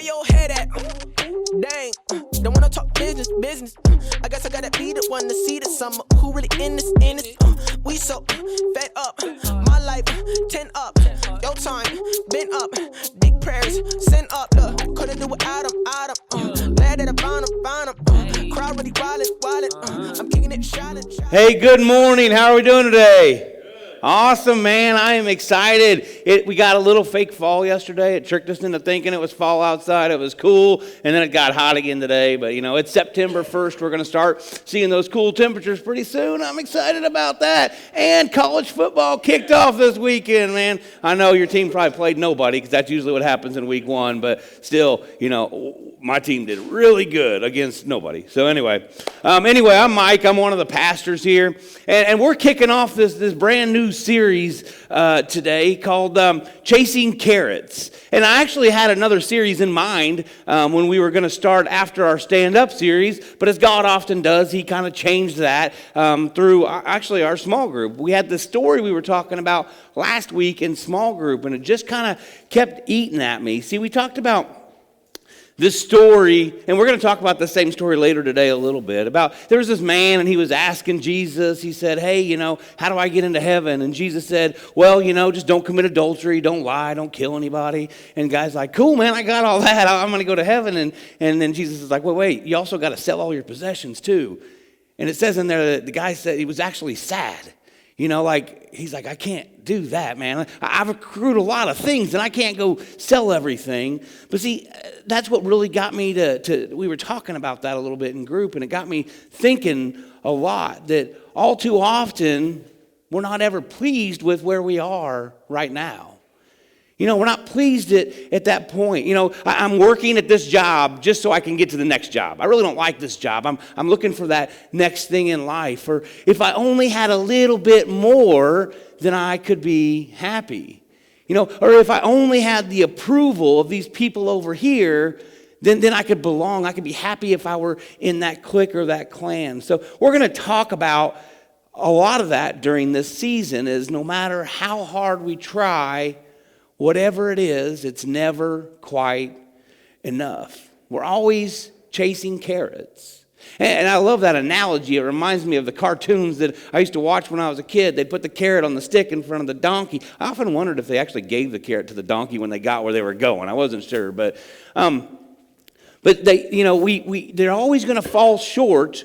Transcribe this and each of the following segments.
your head at? Dang, don't wanna talk business. I guess I gotta be the one to see the summer. Who really in this? We so fed up. My life 10 up. Your time been up. Big prayers send up. Couldn't do without him. Glad that I found him. Crowd really wildin'. I'm kicking it, shouting. Hey, good morning. How are we doing today? Awesome, man. I am excited. We got a little fake fall yesterday. It tricked us into thinking it was fall outside. It was cool, and then it got hot again today. But, it's September 1st. We're going to start seeing those cool temperatures pretty soon. I'm excited about that. And college football kicked off this weekend, man. I know your team probably played nobody because that's usually what happens in week one. But still, my team did really good against nobody. So anyway, I'm Mike. I'm one of the pastors here. And we're kicking off this brand new series today called Chasing Carrots. And I actually had another series in mind when we were going to start after our stand-up series, but as God often does, he kind of changed that through actually our small group. We had the story we were talking about last week in small group, and it just kind of kept eating at me. See, we talked about this story, and we're going to talk about the same story later today a little bit, about there was this man and he was asking Jesus, he said, hey, how do I get into heaven? And Jesus said, well, just don't commit adultery, don't lie, don't kill anybody. And the guy's like, cool, man, I got all that, I'm going to go to heaven. And then Jesus is like, wait, you also got to sell all your possessions too. And it says in there that the guy said he was actually sad. He's like, I can't do that, man. I've accrued a lot of things, and I can't go sell everything. But see, that's what really got me we were talking about that a little bit in group, and it got me thinking a lot that all too often, we're not ever pleased with where we are right now. We're not pleased at that point. I'm working at this job just so I can get to the next job. I really don't like this job. I'm looking for that next thing in life. Or if I only had a little bit more, then I could be happy. Or if I only had the approval of these people over here, then I could belong. I could be happy if I were in that clique or that clan. So we're going to talk about a lot of that during this season is no matter how hard we try, whatever it is, it's never quite enough. We're always chasing carrots. And I love that analogy. It reminds me of the cartoons that I used to watch when I was a kid. They'd put the carrot on the stick in front of the donkey. I often wondered if they actually gave the carrot to the donkey when they got where they were going. I wasn't sure. But they're always going to fall short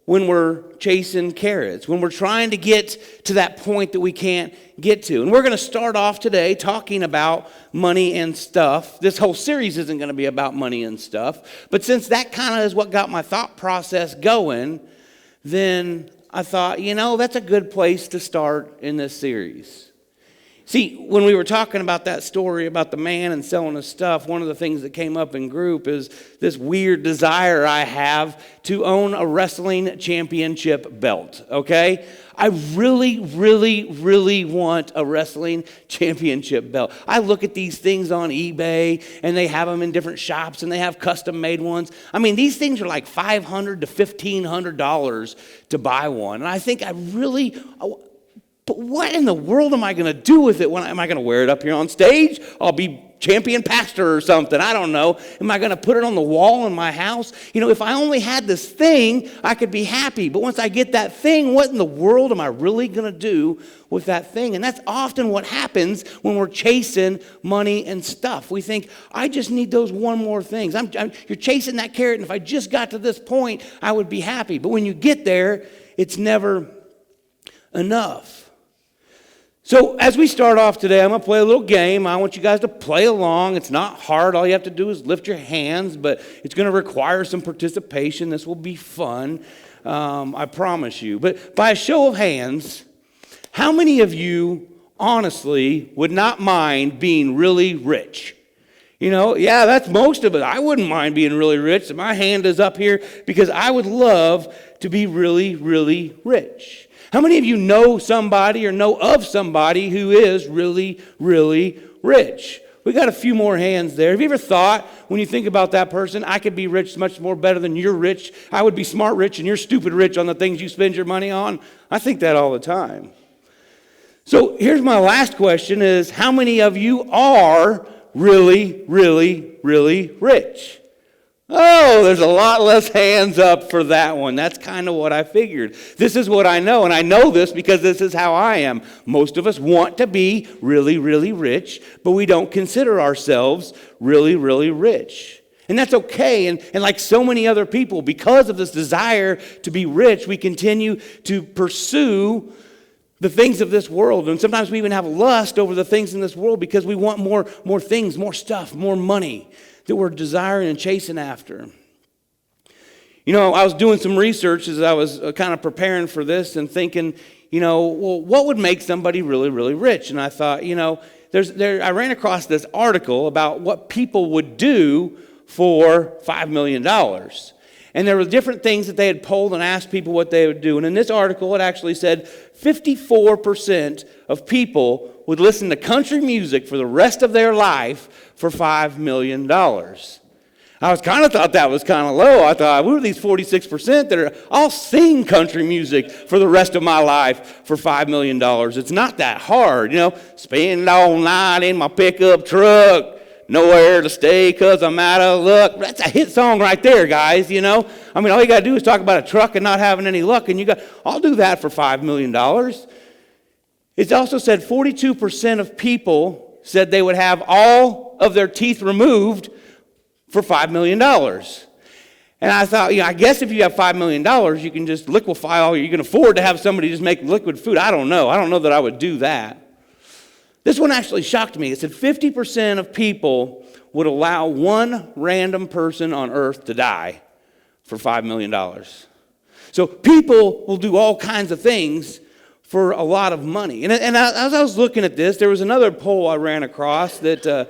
when we're chasing carrots, when we're trying to get to that point that we can't get to. And we're going to start off today talking about money and stuff. This whole series isn't going to be about money and stuff. But since that kind of is what got my thought process going, then I thought, that's a good place to start in this series. See, when we were talking about that story about the man and selling his stuff, one of the things that came up in group is this weird desire I have to own a wrestling championship belt, okay? I really, really, really want a wrestling championship belt. I look at these things on eBay, and they have them in different shops, and they have custom-made ones. I mean, these things are like $500 to $1,500 to buy one, and I think but what in the world am I going to do with it? Am I going to wear it up here on stage? I'll be champion pastor or something. I don't know. Am I going to put it on the wall in my house? If I only had this thing, I could be happy. But once I get that thing, what in the world am I really going to do with that thing? And that's often what happens when we're chasing money and stuff. We think, I just need those one more things. You're chasing that carrot, and if I just got to this point, I would be happy. But when you get there, it's never enough. So as we start off today, I'm going to play a little game. I want you guys to play along. It's not hard. All you have to do is lift your hands, but it's going to require some participation. This will be fun, I promise you. But by a show of hands, how many of you honestly would not mind being really rich? Yeah, that's most of it. I wouldn't mind being really rich. My hand is up here because I would love to be really, really rich. How many of you know somebody or know of somebody who is really, really rich? We got a few more hands there. Have you ever thought, when you think about that person, I could be rich much more better than you're rich? I would be smart rich and you're stupid rich on the things you spend your money on? I think that all the time. So here's my last question is, how many of you are really, really, really rich? Oh, there's a lot less hands up for that one. That's kind of what I figured. This is what I know, and I know this because this is how I am. Most of us want to be really, really rich, but we don't consider ourselves really, really rich. And that's okay, and like so many other people, because of this desire to be rich, we continue to pursue the things of this world. And sometimes we even have lust over the things in this world because we want more things, more stuff, more money that we're desiring and chasing after. You know, I was doing some research as I was kind of preparing for this and thinking, well, what would make somebody really, really rich? And I thought, I ran across this article about what people would do for $5 million. And there were different things that they had polled and asked people what they would do. And in this article, it actually said 54% of people would listen to country music for the rest of their life for $5 million. I was kind of thought that was kind of low. I thought, who are these 46% that are, I'll sing country music for the rest of my life for $5 million. It's not that hard, spend all night in my pickup truck, nowhere to stay because I'm out of luck. That's a hit song right there, guys, all you got to do is talk about a truck and not having any luck, and I'll do that for $5 million. It also said 42% of people said they would have all of their teeth removed for $5 million. And I thought, I guess if you have $5 million, you can just liquefy all, you can afford to have somebody just make liquid food. I don't know. I don't know that I would do that. This one actually shocked me. It said 50% of people would allow one random person on earth to die for $5 million. So people will do all kinds of things for a lot of money. And as I was looking at this, there was another poll I ran across that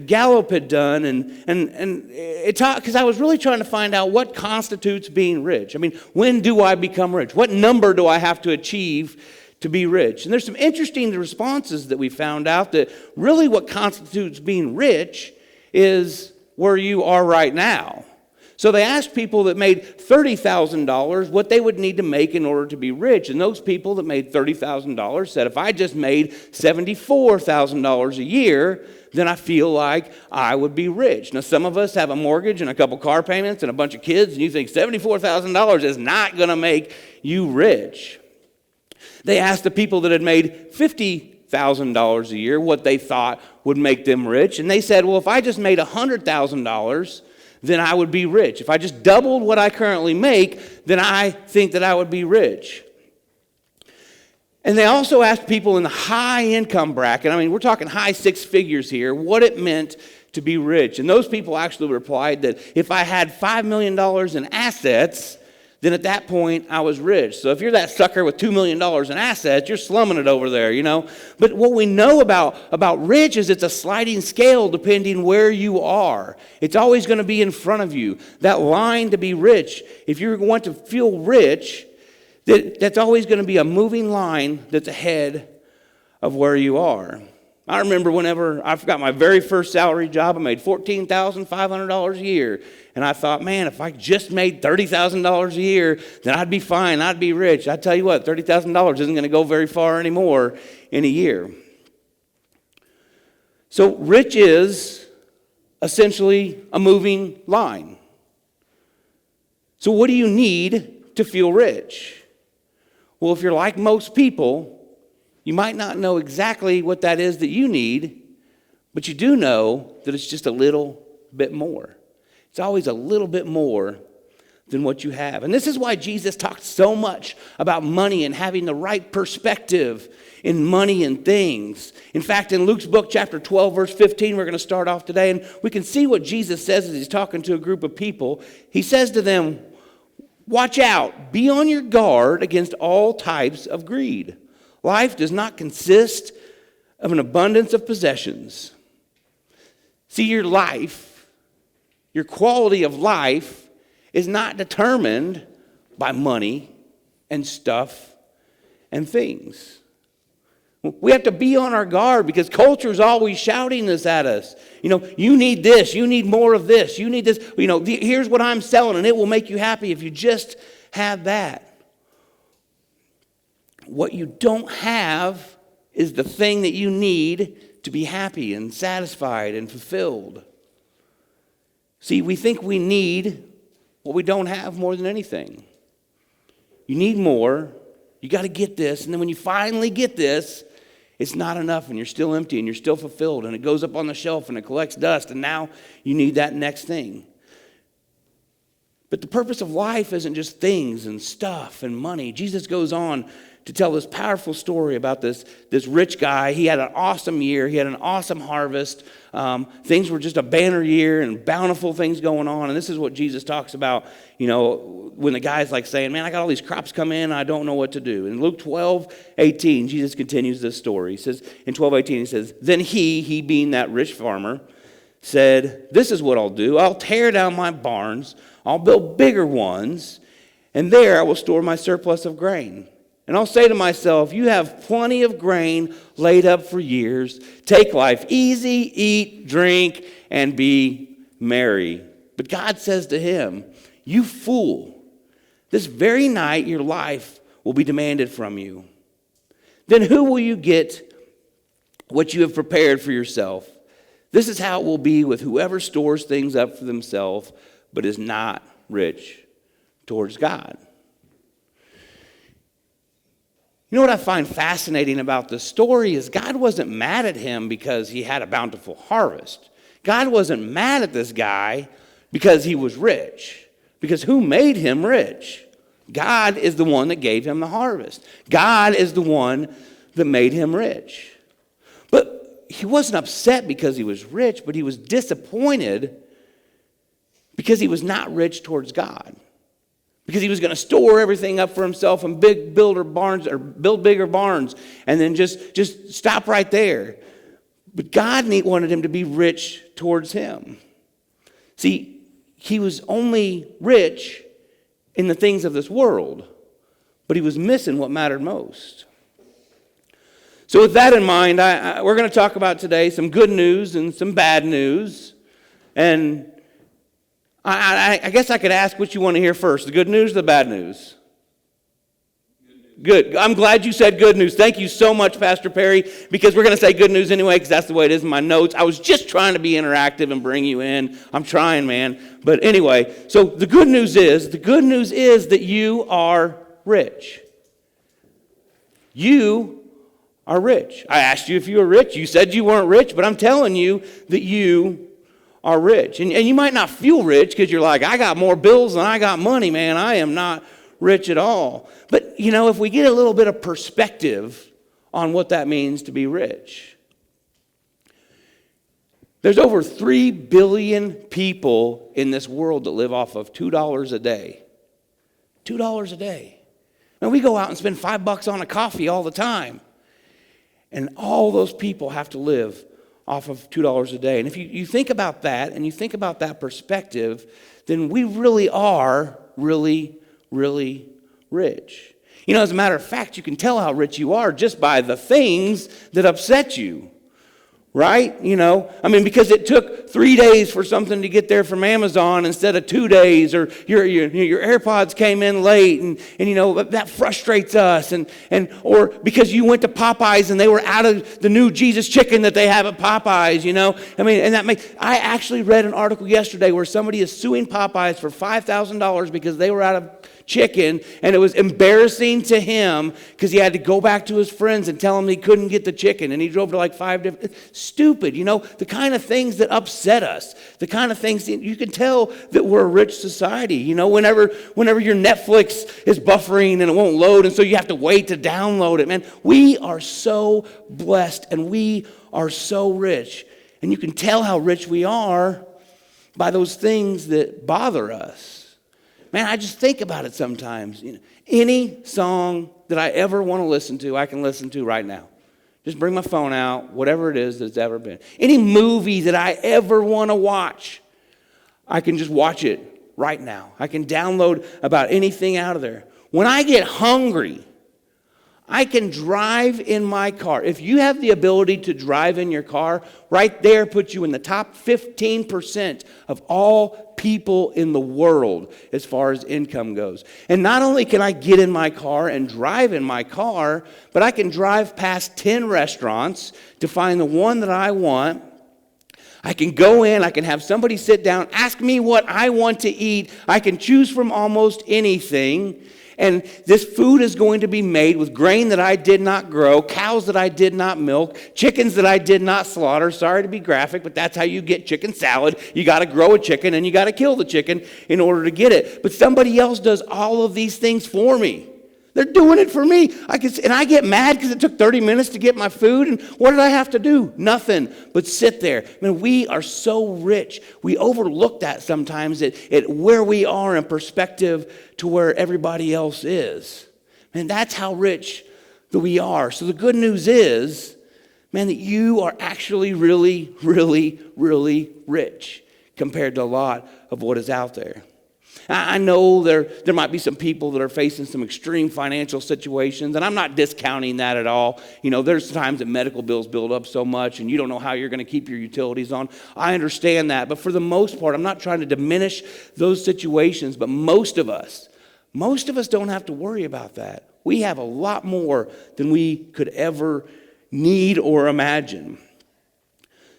Gallup had done, and it taught, because I was really trying to find out what constitutes being rich. When do I become rich? What number do I have to achieve to be rich? And there's some interesting responses that we found out that really what constitutes being rich is where you are right now. So they asked people that made $30,000 what they would need to make in order to be rich. And those people that made $30,000 said, if I just made $74,000 a year, then I feel like I would be rich. Now, some of us have a mortgage and a couple car payments and a bunch of kids, and you think $74,000 is not going to make you rich. They asked the people that had made $50,000 a year what they thought would make them rich. And they said, well, if I just made $100,000, then I would be rich. If I just doubled what I currently make, then I think that I would be rich. And they also asked people in the high income bracket, we're talking high six figures here, what it meant to be rich. And those people actually replied that if I had $5 million in assets, then at that point I was rich. So if you're that sucker with $2 million in assets, you're slumming it over there, But what we know about rich is it's a sliding scale depending where you are. It's always going to be in front of you. That line to be rich, if you want to feel rich, that's always going to be a moving line that's ahead of where you are. I remember whenever I got my very first salary job, I made $14,500 a year. And I thought, man, if I just made $30,000 a year, then I'd be fine, I'd be rich. I tell you what, $30,000 isn't going to go very far anymore in a year. So rich is essentially a moving line. So what do you need to feel rich? Well, if you're like most people, you might not know exactly what that is that you need, but you do know that it's just a little bit more. It's always a little bit more than what you have. And this is why Jesus talked so much about money and having the right perspective in money and things. In fact, in Luke's book, chapter 12, verse 15, we're going to start off today, and we can see what Jesus says as he's talking to a group of people. He says to them, watch out, be on your guard against all types of greed. Life does not consist of an abundance of possessions. See, your life, your quality of life is not determined by money and stuff and things. We have to be on our guard because culture is always shouting this at us. You need this, you need more of this, you need this. Here's what I'm selling and it will make you happy if you just have that. What you don't have is the thing that you need to be happy and satisfied and fulfilled. See, we think we need what we don't have more than anything. You need more. You got to get this. And then when you finally get this, it's not enough and you're still empty and you're still fulfilled. And it goes up on the shelf and it collects dust. And now you need that next thing. But the purpose of life isn't just things and stuff and money. Jesus goes on to tell this powerful story about this rich guy. He had an awesome year. He had an awesome harvest. Things were just a banner year and bountiful things going on. And this is what Jesus talks about, when the guy's like saying, man, I got all these crops come in, I don't know what to do. In Luke 12:18, Jesus continues this story. He says, in 12:18, he says, then he being that rich farmer, said, this is what I'll do. I'll tear down my barns. I'll build bigger ones. And there I will store my surplus of grain. And I'll say to myself, you have plenty of grain laid up for years. Take life easy, eat, drink, and be merry. But God says to him, you fool, this very night your life will be demanded from you. Then who will you get what you have prepared for yourself? This is how it will be with whoever stores things up for themselves, but is not rich towards God. You know what I find fascinating about this story is God wasn't mad at him because he had a bountiful harvest. God wasn't mad at this guy because he was rich. Because who made him rich? God is the one that gave him the harvest. God is the one that made him rich. But he wasn't upset because he was rich, but he was disappointed because he was not rich towards God. Because he was going to store everything up for himself and build bigger barns and then just stop right there. But God wanted him to be rich towards him. See, he was only rich in the things of this world, but he was missing what mattered most. So with that in mind, we're going to talk about today some good news and some bad news. And I guess I could ask what you want to hear first, the good news or the bad news? Good. I'm glad you said good news. Thank you so much, Pastor Perry, because we're going to say good news anyway because that's the way it is in my notes. I was just trying to be interactive and bring you in. I'm trying, man. But anyway, so the good news is that you are rich. You are rich. I asked you if you were rich. You said you weren't rich, but I'm telling you that you are rich. And you might not feel rich because you're like, I got more bills than I got money, man. I am not rich at all. But, if we get a little bit of perspective on what that means to be rich. There's over 3 billion people in this world that live off of $2 a day. $2 a day. Now, we go out and spend $5 on a coffee all the time. And all those people have to live off of $2 a day. And if you think about that and you think about that perspective, then we really are really, really rich. As a matter of fact, you can tell how rich you are just by the things that upset you. Right? Because it took 3 days for something to get there from Amazon instead of 2 days, or your AirPods came in late, and that frustrates us, or because you went to Popeyes and they were out of the new Jesus chicken that they have at Popeyes, I actually read an article yesterday where somebody is suing Popeyes for $5,000 because they were out of chicken, and it was embarrassing to him because he had to go back to his friends and tell them he couldn't get the chicken, and he drove to like 5 different. Stupid, the kind of things that upset us, the kind of things that you can tell that we're a rich society. Whenever your Netflix is buffering and it won't load, and so you have to wait to download it, man. We are so blessed and we are so rich, and you can tell how rich we are by those things that bother us. Man, I just think about it sometimes. Any song that I ever want to listen to, I can listen to right now. Just bring my phone out, whatever it is that's ever been. Any movie that I ever want to watch, I can just watch it right now. I can download about anything out of there. When I get hungry, I can drive in my car. If you have the ability to drive in your car, right there puts you in the top 15% of all people in the world as far as income goes. And not only can I get in my car and drive in my car, but I can drive past 10 restaurants to find the one that I want. I can go in, I can have somebody sit down, ask me what I want to eat. I can choose from almost anything. And this food is going to be made with grain that I did not grow, cows that I did not milk, chickens that I did not slaughter. Sorry to be graphic, but that's how you get chicken salad. You got to grow a chicken and you got to kill the chicken in order to get it. But somebody else does all of these things for me. They're doing it for me. And I get mad because it took 30 minutes to get my food. And what did I have to do? Nothing but sit there. I mean, we are so rich. We overlook that sometimes at where we are in perspective to where everybody else is. Man, that's how rich that we are. So the good news is, man, that you are actually really, really, really rich compared to a lot of what is out there. I know there might be some people that are facing some extreme financial situations, and I'm not discounting that at all. You know, there's times that medical bills build up so much, and you don't know how you're going to keep your utilities on. I understand that, but for the most part, I'm not trying to diminish those situations, but most of us don't have to worry about that. We have a lot more than we could ever need or imagine.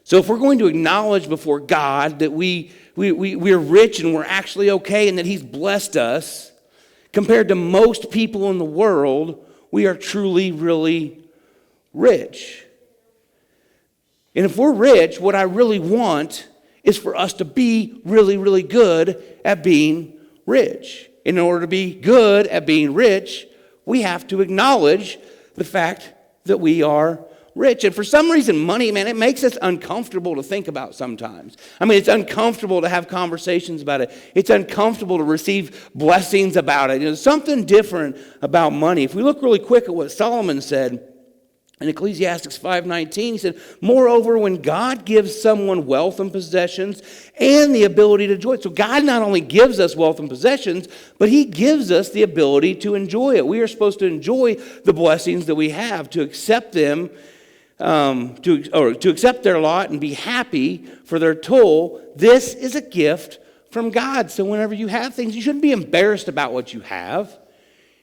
So if we're going to acknowledge before God that we're rich and we're actually okay and that He's blessed us, compared to most people in the world, we are truly, really rich. And if we're rich, what I really want is for us to be really, really good at being rich. In order to be good at being rich, we have to acknowledge the fact that we are rich. And for some reason, money, man, it makes us uncomfortable to think about sometimes. I mean, it's uncomfortable to have conversations about it. It's uncomfortable to receive blessings about it. There's something different about money. If we look really quick at what Solomon said in Ecclesiastes 5:19, he said, moreover, when God gives someone wealth and possessions and the ability to enjoy it. So God not only gives us wealth and possessions, but He gives us the ability to enjoy it. We are supposed to enjoy the blessings that we have, to accept them, to accept their lot and be happy for their toil. This is a gift from God. So whenever you have things, you shouldn't be embarrassed about what you have.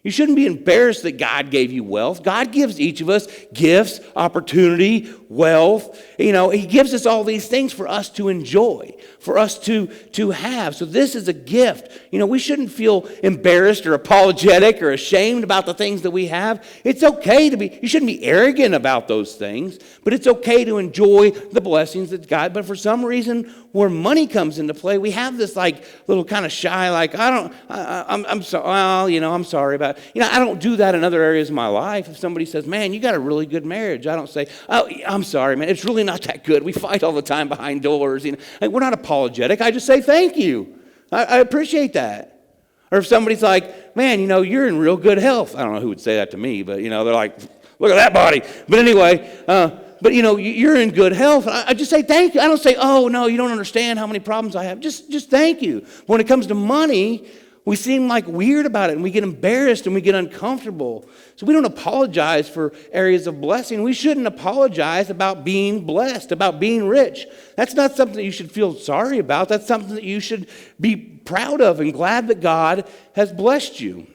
You shouldn't be embarrassed that God gave you wealth. God gives each of us gifts, opportunity, wealth. You know, He gives us all these things for us to enjoy, for us to have. So this is a gift. You know, we shouldn't feel embarrassed or apologetic or ashamed about the things that we have. It's okay to be, you shouldn't be arrogant about those things, but it's okay to enjoy the blessings that God, but for some reason, where money comes into play, we have this like little kind of shy, like, I'm sorry, well, you know, I'm sorry about, you know, I don't do that in other areas of my life. If somebody says, man, you got a really good marriage, I don't say, oh, I'm sorry, man, it's really not that good. We fight all the time behind doors. You know, like, we're not apologetic. I just say thank you. I appreciate that. Or if somebody's like, man, you know, you're in real good health. I don't know who would say that to me, but, you know, they're like, look at that body. But anyway, but, you know, you're in good health. I just say thank you. I don't say, oh, no, you don't understand how many problems I have. Just thank you. When it comes to money, we seem like weird about it, and we get embarrassed, and we get uncomfortable. So we don't apologize for areas of blessing. We shouldn't apologize about being blessed, about being rich. That's not something that you should feel sorry about. That's something that you should be proud of and glad that God has blessed you.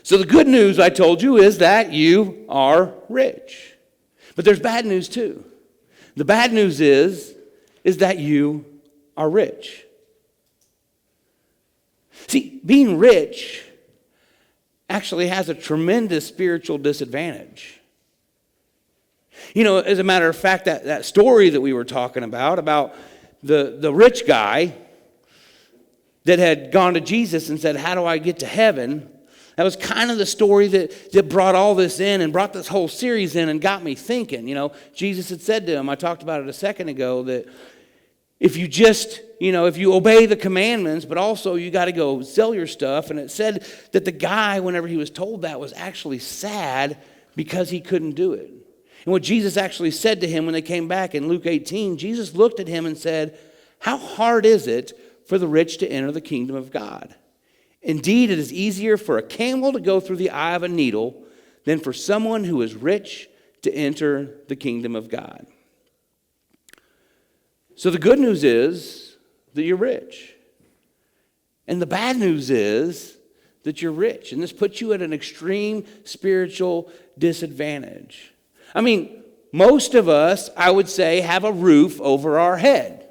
So the good news, I told you, is that you are rich. But there's bad news too. The bad news is that you are rich. See, being rich actually has a tremendous spiritual disadvantage. You know, as a matter of fact, that story that we were talking about the rich guy that had gone to Jesus and said, how do I get to heaven? That was kind of the story that brought all this in and brought this whole series in and got me thinking. You know, Jesus had said to him, I talked about it a second ago, that if you just, you know, if you obey the commandments, but also you got to go sell your stuff. And it said that the guy, whenever he was told that, was actually sad because he couldn't do it. And what Jesus actually said to him when they came back in Luke 18, Jesus looked at him and said, how hard is it for the rich to enter the kingdom of God? Indeed, it is easier for a camel to go through the eye of a needle than for someone who is rich to enter the kingdom of God. So the good news is that you're rich. And the bad news is that you're rich. And this puts you at an extreme spiritual disadvantage. I mean, most of us, I would say, have a roof over our head.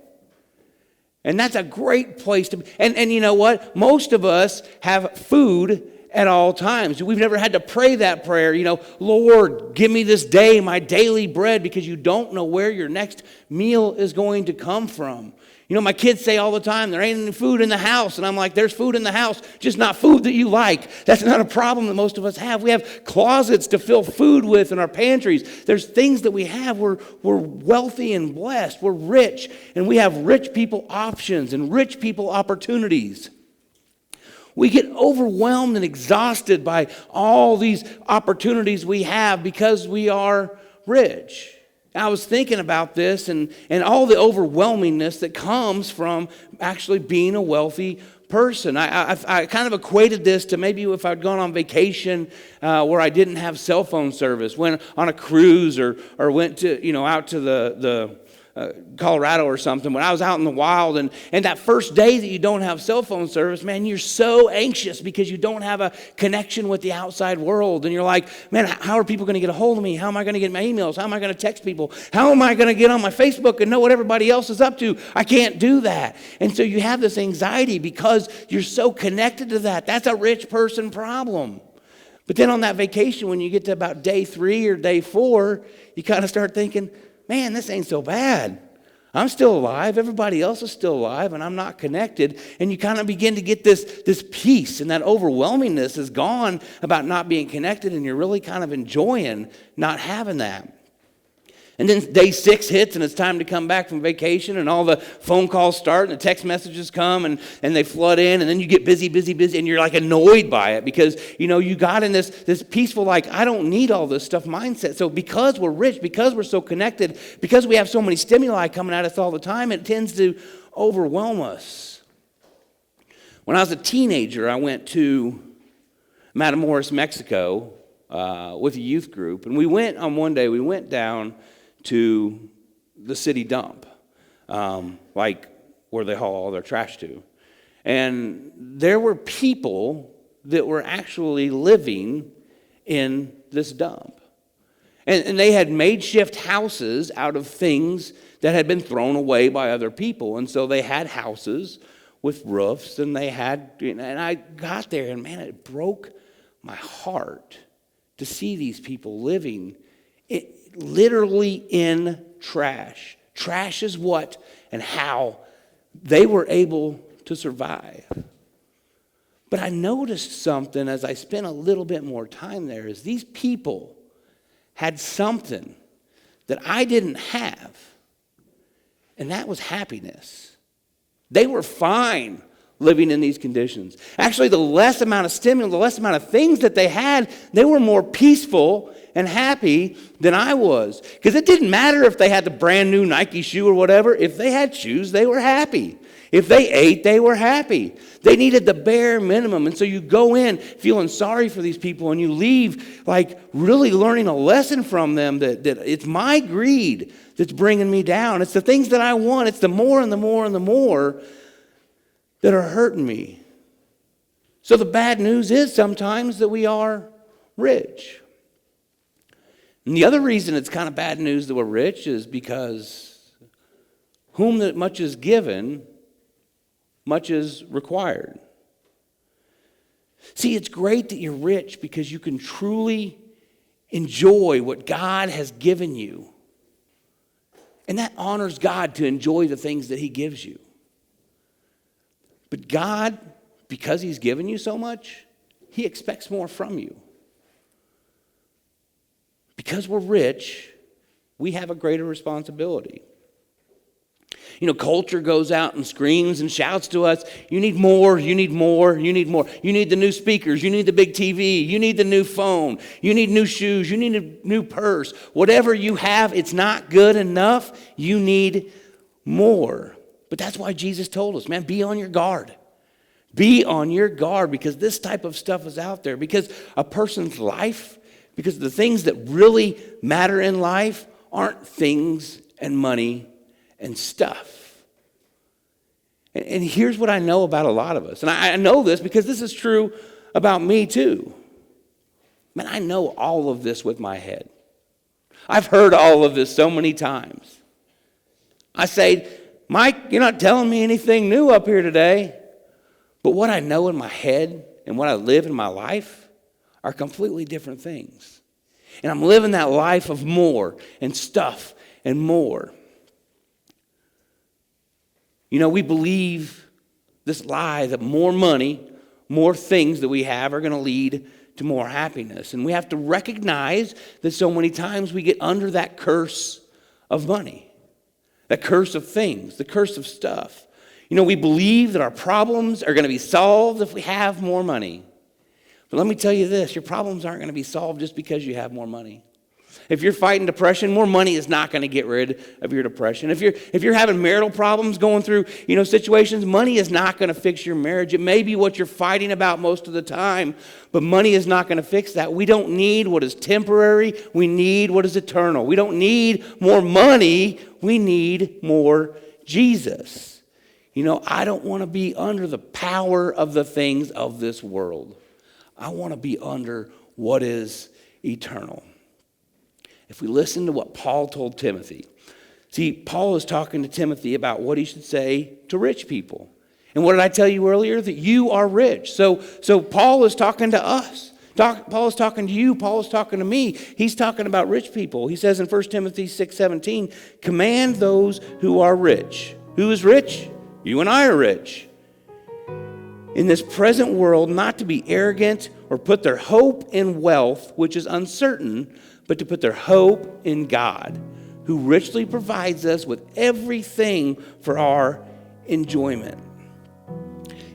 And that's a great place to be. And you know what? Most of us have food at all times. We've never had to pray that prayer, Lord, give me this day my daily bread, because you don't know where your next meal is going to come from. My kids say all the time, there ain't any food in the house. And I'm like, there's food in the house, just not food that you like. That's not a problem that most of us have. We have closets to fill food with in our pantries. There's things that we have. We're wealthy and blessed. We're rich. And we have rich people options and rich people opportunities. We get overwhelmed and exhausted by all these opportunities we have because we are rich. I was thinking about this and all the overwhelmingness that comes from actually being a wealthy person. I kind of equated this to maybe if I'd gone on vacation where I didn't have cell phone service, went on a cruise or went to out to the Colorado or something, when I was out in the wild, and that first day that you don't have cell phone service, man, you're so anxious because you don't have a connection with the outside world. And you're like, man, how are people going to get a hold of me? How am I going to get my emails? How am I going to text people? How am I going to get on my Facebook and know what everybody else is up to? I can't do that. And so you have this anxiety because you're so connected to that. That's a rich person problem. But then on that vacation, when you get to about day 3 or day 4, you kind of start thinking, man, this ain't so bad. I'm still alive. Everybody else is still alive, and I'm not connected. And you kind of begin to get this peace, and that overwhelmingness is gone about not being connected, and you're really kind of enjoying not having that. And then day 6 hits, and it's time to come back from vacation, and all the phone calls start, and the text messages come, and they flood in, and then you get busy, and you're like annoyed by it because, you got in this peaceful, like, I don't need all this stuff mindset. So because we're rich, because we're so connected, because we have so many stimuli coming at us all the time, it tends to overwhelm us. When I was a teenager, I went to Matamoros, Mexico, with a youth group, and we went down to the city dump, like where they haul all their trash to. And there were people that were actually living in this dump. And they had makeshift houses out of things that had been thrown away by other people. And so they had houses with roofs, and I got there, and man, it broke my heart to see these people living literally in trash. Trash is what and how they were able to survive. But I noticed something as I spent a little bit more time there, is these people had something that I didn't have, and that was happiness. They were fine living in these conditions. Actually, the less amount of stimulus, the less amount of things that they had, they were more peaceful and happy than I was. Because it didn't matter if they had the brand new Nike shoe or whatever. If they had shoes, they were happy. If they ate, they were happy. They needed the bare minimum. And so you go in feeling sorry for these people, and you leave like really learning a lesson from them that it's my greed that's bringing me down. It's the things that I want. It's the more and the more and the more that are hurting me. So the bad news is sometimes that we are rich. And the other reason it's kind of bad news that we're rich is because whom that much is given, much is required. See, it's great that you're rich because you can truly enjoy what God has given you. And that honors God to enjoy the things that He gives you. But God, because He's given you so much, He expects more from you. Because we're rich, we have a greater responsibility. Culture goes out and screams and shouts to us, you need more, you need more, you need more. You need the new speakers, you need the big TV, you need the new phone, you need new shoes, you need a new purse. Whatever you have, it's not good enough. You need more. But that's why Jesus told us, man, be on your guard. Be on your guard because this type of stuff is out there. Because a person's life Because the things that really matter in life aren't things and money and stuff. And here's what I know about a lot of us. And I know this because this is true about me too. Man, I know all of this with my head. I've heard all of this so many times. I say, Mike, you're not telling me anything new up here today. But what I know in my head and what I live in my life are completely different things. And I'm living that life of more and stuff and more. You know, we believe this lie that more money, more things that we have are going to lead to more happiness. And we have to recognize that so many times we get under that curse of money, that curse of things, the curse of stuff. You know, we believe that our problems are going to be solved if we have more money. But let me tell you this, your problems aren't going to be solved just because you have more money. If you're fighting depression, more money is not going to get rid of your depression. If you're having marital problems, going through, situations, money is not going to fix your marriage. It may be what you're fighting about most of the time, but money is not going to fix that. We don't need what is temporary. We need what is eternal. We don't need more money. We need more Jesus. I don't want to be under the power of the things of this world. I want to be under what is eternal. If we listen to what Paul told Timothy, see, Paul is talking to Timothy about what he should say to rich people. And what did I tell you earlier? That you are rich. So Paul is talking to us. Paul is talking to you. Paul is talking to me. He's talking about rich people. He says in 1 Timothy 6:17, command those who are rich. Who is rich? You and I are rich. In this present world, not to be arrogant or put their hope in wealth, which is uncertain, but to put their hope in God, who richly provides us with everything for our enjoyment.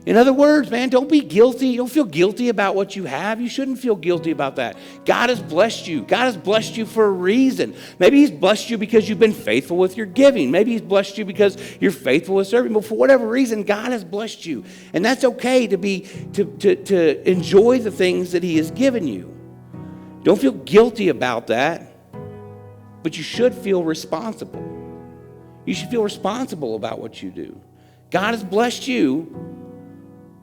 In other words, man, don't be guilty. Don't feel guilty about what you have. You shouldn't feel guilty about that. God has blessed you. God has blessed you for a reason. Maybe he's blessed you because you've been faithful with your giving. Maybe he's blessed you because you're faithful with serving. But for whatever reason, God has blessed you. And that's okay to enjoy the things that he has given you. Don't feel guilty about that, but you should feel responsible. You should feel responsible about what you do. God has blessed you,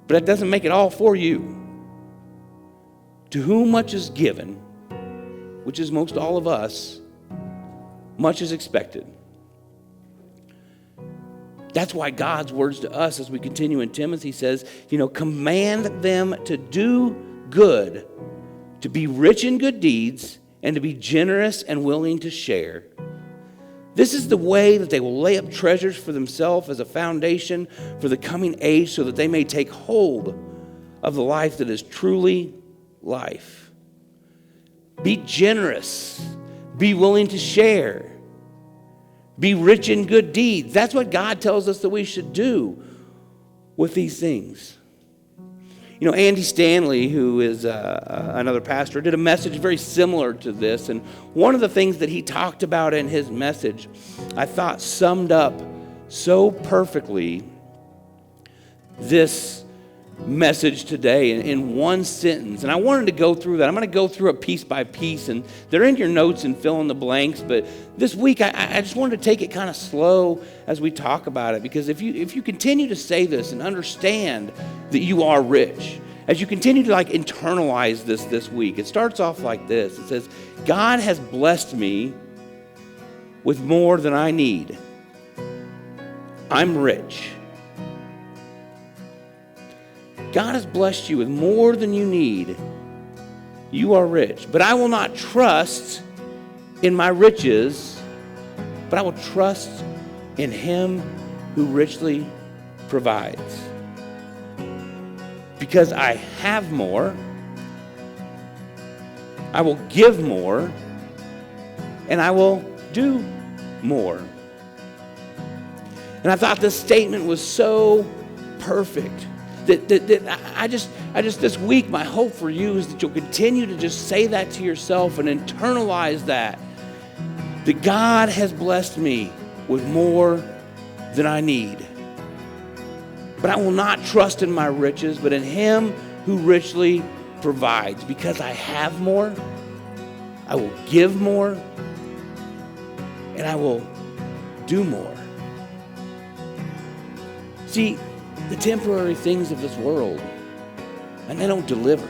but that doesn't make it all for you. To whom much is given, which is most all of us, much is expected. That's why God's words to us as we continue in Timothy says, command them to do good, to be rich in good deeds, and to be generous and willing to share. This is the way that they will lay up treasures for themselves as a foundation for the coming age, so that they may take hold of the life that is truly life. Be generous. Be willing to share. Be rich in good deeds. That's what God tells us that we should do with these things. Andy Stanley, who is another pastor, did a message very similar to this. And one of the things that he talked about in his message, I thought summed up so perfectly this message today in one sentence. And I wanted to go through that. I'm going to go through it piece by piece. And they're in your notes and fill in the blanks. But this week, I just wanted to take it kind of slow as we talk about it. Because if you continue to say this and understand that you are rich, as you continue to internalize this week, it starts off like this. It says, God has blessed me with more than I need. I'm rich. God has blessed you with more than you need. You are rich. But I will not trust in my riches, but I will trust in him who richly provides. Because I have more, I will give more, and I will do more. And I thought this statement was so perfect. That I just this week, my hope for you is that you'll continue to just say that to yourself and internalize that God has blessed me with more than I need. But I will not trust in my riches, but in him who richly provides. Because I have more, I will give more, and I will do more. See, the temporary things of this world, and they don't deliver.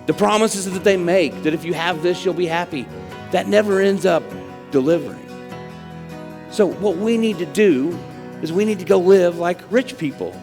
The promises that they make, that if you have this, you'll be happy, that never ends up delivering. So what we need to do is we need to go live like rich people.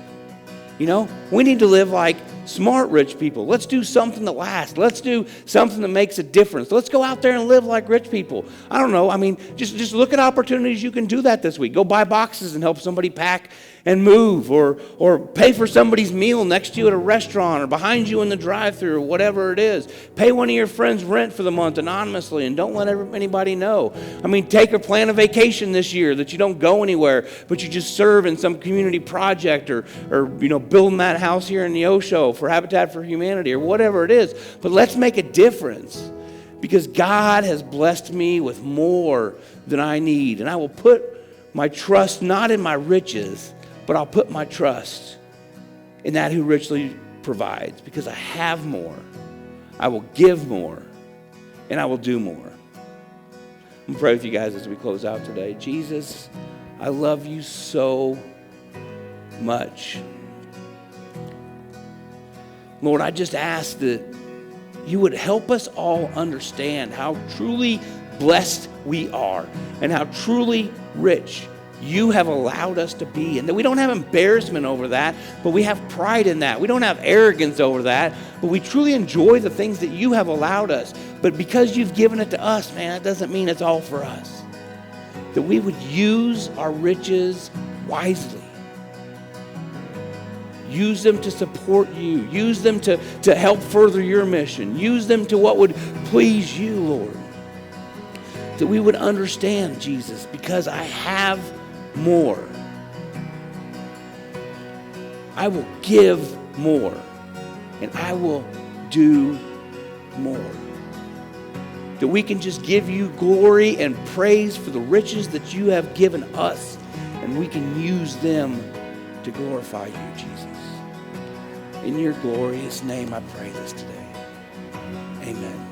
You know, we need to live like smart rich people. Let's do something that lasts. Let's do something that makes a difference. Let's go out there and live like rich people. I don't know. I mean, just look at opportunities you can do that this week. Go buy boxes and help somebody pack and move, or pay for somebody's meal next to you at a restaurant or behind you in the drive-thru or whatever it is. Pay one of your friends rent for the month anonymously and don't let anybody know. I mean, take or plan a vacation this year that you don't go anywhere, but you just serve in some community project or building that house here in the Osho for Habitat for Humanity or whatever it is. But let's make a difference, because God has blessed me with more than I need. And I will put my trust not in my riches, but I'll put my trust in that who richly provides, because I have more. I will give more, and I will do more. I'm going to pray with you guys as we close out today. Jesus, I love you so much. Lord, I just ask that you would help us all understand how truly blessed we are and how truly rich you have allowed us to be, and that we don't have embarrassment over that, but we have pride in that. We don't have arrogance over that, but we truly enjoy the things that you have allowed us. But because you've given it to us, man, that doesn't mean it's all for us. That we would use our riches wisely. Use them to support you. Use them to help further your mission. Use them to what would please you, Lord. That we would understand, Jesus, because I have more, I will give more, and I will do more. That we can just give you glory and praise for the riches that you have given us, and we can use them to glorify you, Jesus. In your glorious name I pray this today. Amen.